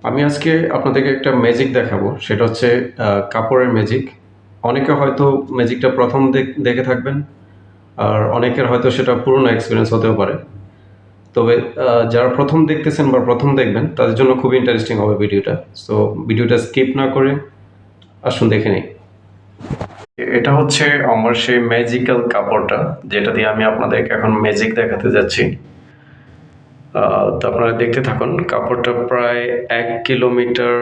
আমি আজকে আপনাদেরকে একটা ম্যাজিক দেখাবো। সেটা হচ্ছে কাপড়ের ম্যাজিক। অনেকে হয়তো ম্যাজিকটা ১ম দেখে থাকবেন। আর অনেকের হয়তো সেটা পুরনো এক্সপেরিয়েন্স হতেও পারে। তবে যারা ১ম দেখতেছেন বা ১ম দেখবেন তাদের জন্য খুবই ইন্টারেস্টিং হবে ভিডিওটা। সো ভিডিওটা স্কিপ না করে আসুন দেখে নিই। এটা হচ্ছে আমার সেই ম্যাজিক্যাল কাপড়টা, যেটা দিয়ে আমি আপনাদেরকে এখন ম্যাজিক দেখাতে যাচ্ছি। তো আপনারা দেখতে থাকুন। কাপড়টা প্রায় ১ কিলোমিটার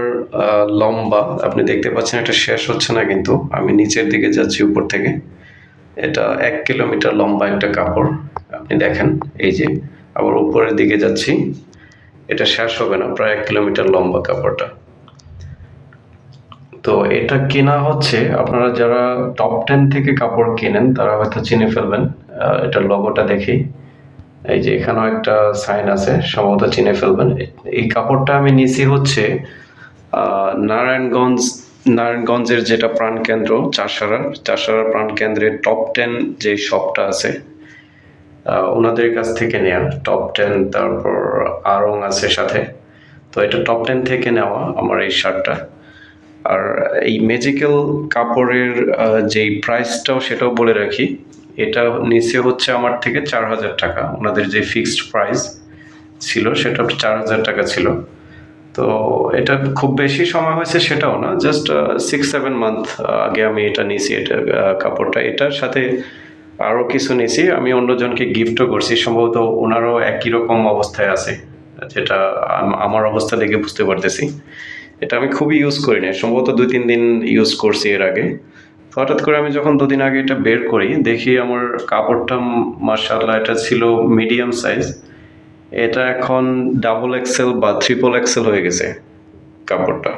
লম্বা। আপনি দেখতে পাচ্ছেন এটা শেষ হচ্ছে না, কিন্তু আমি নিচের দিকে যাচ্ছি উপর থেকে। এটা ১ কিলোমিটার লম্বা একটা কাপড়। আপনি দেখেন, এই যে আবার উপরের দিকে যাচ্ছি। এটা শেষ হবে না, প্রায় ১ কিলোমিটার লম্বা কাপড়টা। তো এটা কেনা হচ্ছে, আপনারা যারা টপ 10 থেকে কাপড় কেনেন তারা হয়তো চিনে ফেলবেন। এটার লোগোটা দেখেই। এই যে এখানেও একটা সাইন আছে, সম্ভবত চিনে ফেলবেন। এই কাপড়টা আমি নিছি হচ্ছে নারায়ণগঞ্জ, নারায়ণগঞ্জের যেটা প্রাণকেন্দ্র চাষারার প্রাণকেন্দ্রের টপ 10 যে শপটা আছে, ওনাদের কাছ থেকে নেওয়া টপ 10। তারপর আড়ং আছে সাথে। তো এটা টপ 10 থেকে নেওয়া আমার এই শার্টটা। আর এই ম্যাজিক্যাল কাপড়ের যেই প্রাইসটাও সেটাও বলে রাখি। এটা নিচে হচ্ছে আমার থেকে ৪,০০০ টাকা। ওনাদের যে ফিক্সড প্রাইস ছিল সেটা ৪,০০০ টাকা ছিল। তো এটা খুব বেশি সময় হয়েছে সেটাও না, জাস্ট 6-7 মান্থ আগে আমি এটা নিয়েছি। এটা কাপড়টা এটার সাথে আরও কিছু নিয়েছি, আমি অন্যজনকে গিফটও করছি। সম্ভবত ওনারও একই রকম অবস্থায় আছে, যেটা আমার অবস্থা দেখে বুঝতে পারতেছি। এটা আমি খুবই ইউজ করি না, সম্ভবত ২-৩ দিন ইউজ করছি এর আগে। হঠাৎ করে আমি যখন ২ দিন আগে এটা বের করি, দেখি আমার কাপড়টা মাশাআল্লাহ এটা ছিল মিডিয়াম সাইজ। এটা এখন ডাবল এক্সেল বা ট্রিপল এক্সেল হয়ে গেছে কাপড়টা।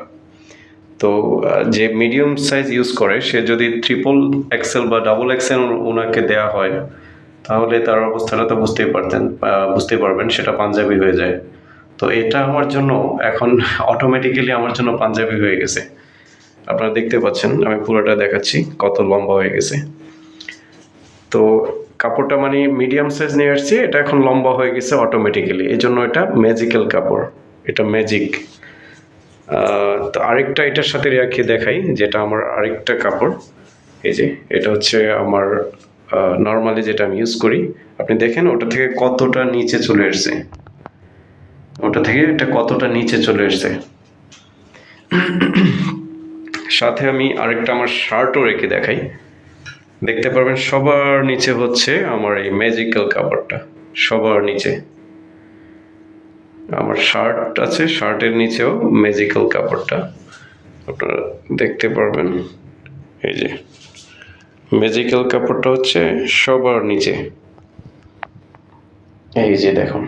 তো যে মিডিয়াম সাইজ ইউজ করে সে যদি ট্রিপল এক্সেল বা ডাবল এক্সেল ওনাকে দেয়া হয়, তাহলে তার অবস্থাটা তো বুঝতে পারবেন, সেটা পাঞ্জাবি হয়ে যায়। তো এটা আমার জন্য এখন অটোমেটিক্যালি আমার জন্য পাঞ্জাবি হয়ে গেছে। আপনারা দেখতে পাচ্ছেন, আমি পুরোটা দেখাচ্ছি কত লম্বা হয়ে গেছে। তো কাপড়টা মানে মিডিয়াম সাইজ নিয়ে আসছি, এটা এখন লম্বা হয়ে গেছে অটোমেটিক্যালি। এই জন্য এটা ম্যাজিক্যাল কাপড়, এটা ম্যাজিক। তো আরেকটা এটার সাথে রেখে দেখাই, যেটা আমার আরেকটা কাপড়। এই যে এটা হচ্ছে আমার নর্মালি যেটা আমি ইউজ করি। আপনি দেখেন ওটা থেকে কতটা নিচে চলে এসছে, ওটা থেকে এটা কতটা নিচে চলে এসছে। সাথে আমি আরেকটা আমার শার্টও রেখে দেখাই। দেখতে পারবেন সবার নিচে হচ্ছে আমার এই ম্যাজিক্যাল কাপড়টা, সবার নিচে আমার শার্ট আছে, শার্টের নিচেও ম্যাজিক্যাল কাপড়টা আপনারা দেখতে পারবেন। এই যে ম্যাজিক্যাল কাপড়টা হচ্ছে সবার নিচে, এই যে দেখুন।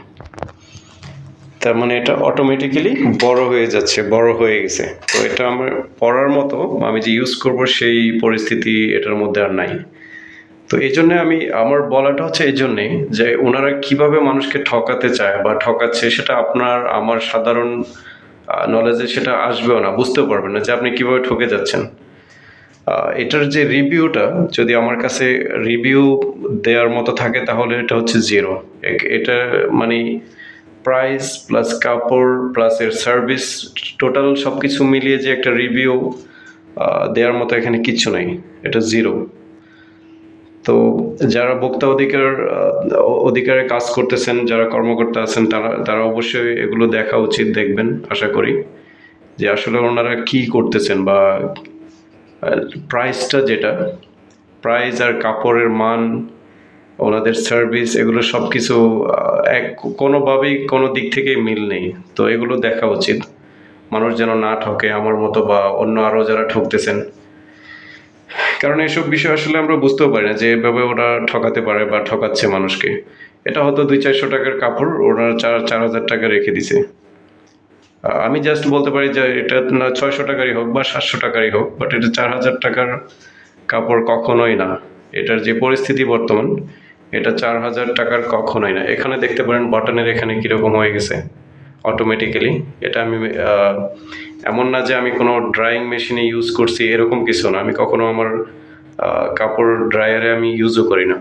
তার মানে এটা অটোমেটিক্যালি বড় হয়ে যাচ্ছে, বড় হয়ে গেছে। তো এটা আমার পরার মতো, আমি যে ইউজ করব সেই পরিস্থিতি এটার মধ্যে আর নাই। তো এই জন্য আমার বলাটা হচ্ছে এই জন্যেই যে ওনারা কিভাবে মানুষকে ঠকাতে চায় বা ঠকাচ্ছে, সেটা আপনার আমার সাধারণ নলেজে সেটা আসবেও না, বুঝতেও পারবেন না যে আপনি কিভাবে ঠকে যাচ্ছেন। এটার যে রিভিউটা, যদি আমার কাছে রিভিউ দেওয়ার মতো থাকে তাহলে এটা হচ্ছে 0। এটা মানে প্রাইস প্লাস কাপড় প্লাস এর সার্ভিস, টোটাল সব কিছু মিলিয়ে যে একটা রিভিউ দেওয়ার মতো এখানে কিচ্ছু নাই, এটা 0। তো যারা ভোক্তা অধিকারে কাজ করতেছেন, যারা কর্মকর্তা আছেন, তারা অবশ্যই এগুলো দেখা উচিত, দেখবেন আশা করি, যে আসলে ওনারা কি করতেছেন। বা প্রাইসটা যেটা, প্রাইস আর কাপড়ের মান, ওনাদের সার্ভিস, এগুলো সব কিছু কোনোভাবেই কোনো দিক থেকেই মিল নেই। তো এগুলো দেখা উচিত, মানুষ যেন না ঠকে আমার মতো বা অন্য আরও যারা ঠকতেছেন। কারণ এসব বিষয় আসলে আমরা বুঝতেও পারি না যে এভাবে ওরা ঠকাতে পারে বা ঠকাচ্ছে মানুষকে। এটা হয়তো ২-৪০০ টাকার কাপড়, ওরা ৪,০০০ টাকা রেখে দিছে। আমি জাস্ট বলতে পারি যে এটা না ৬০০ টাকারই হোক বা ৭০০ টাকারই হোক, বাট এটা ৪,০০০ টাকার কাপড় কখনোই না। এটার যে পরিস্থিতি বর্তমান, এটা ৪,০০০ টাকার কখনোই না। এখানে দেখতে পারেন বাটনের এখানে কীরকম হয়ে গেছে অটোমেটিক্যালি। এটা আমি এমন না যে আমি কোনো ড্রাইং মেশিনে ইউজ করছি, এরকম কিছু না। আমি কখনো আমার কাপড় ড্রায়ারে আমি ইউজও করি না।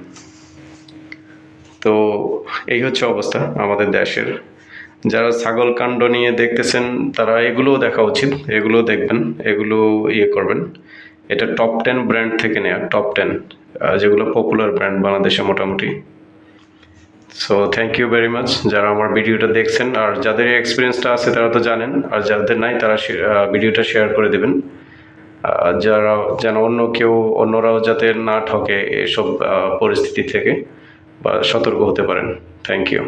তো এই হচ্ছে অবস্থা আমাদের দেশের। যারা ছাগল কাণ্ড নিয়ে দেখতেছেন তারা এগুলোও দেখা উচিত, এগুলো দেখবেন, এগুলো ইয়ে করবেন। এটা টপ 10 ব্র্যান্ড থেকে নেওয়া, টপ 10 যেগুলো পপুলার ব্র্যান্ড বাংলাদেশে মোটামুটি। So thank you very much যারা আমার ভিডিওটা দেখছেন, আর যাদের এক্সপিরিয়েন্সটা আছে তারা তো জানেন, আর যাদের নাই তারা ভিডিওটা শেয়ার করে দেবেন, যারা যেন অন্যরাও যাতে না ঠকে এসব পরিস্থিতি থেকে বা সতর্ক হতে পারেন। Thank you.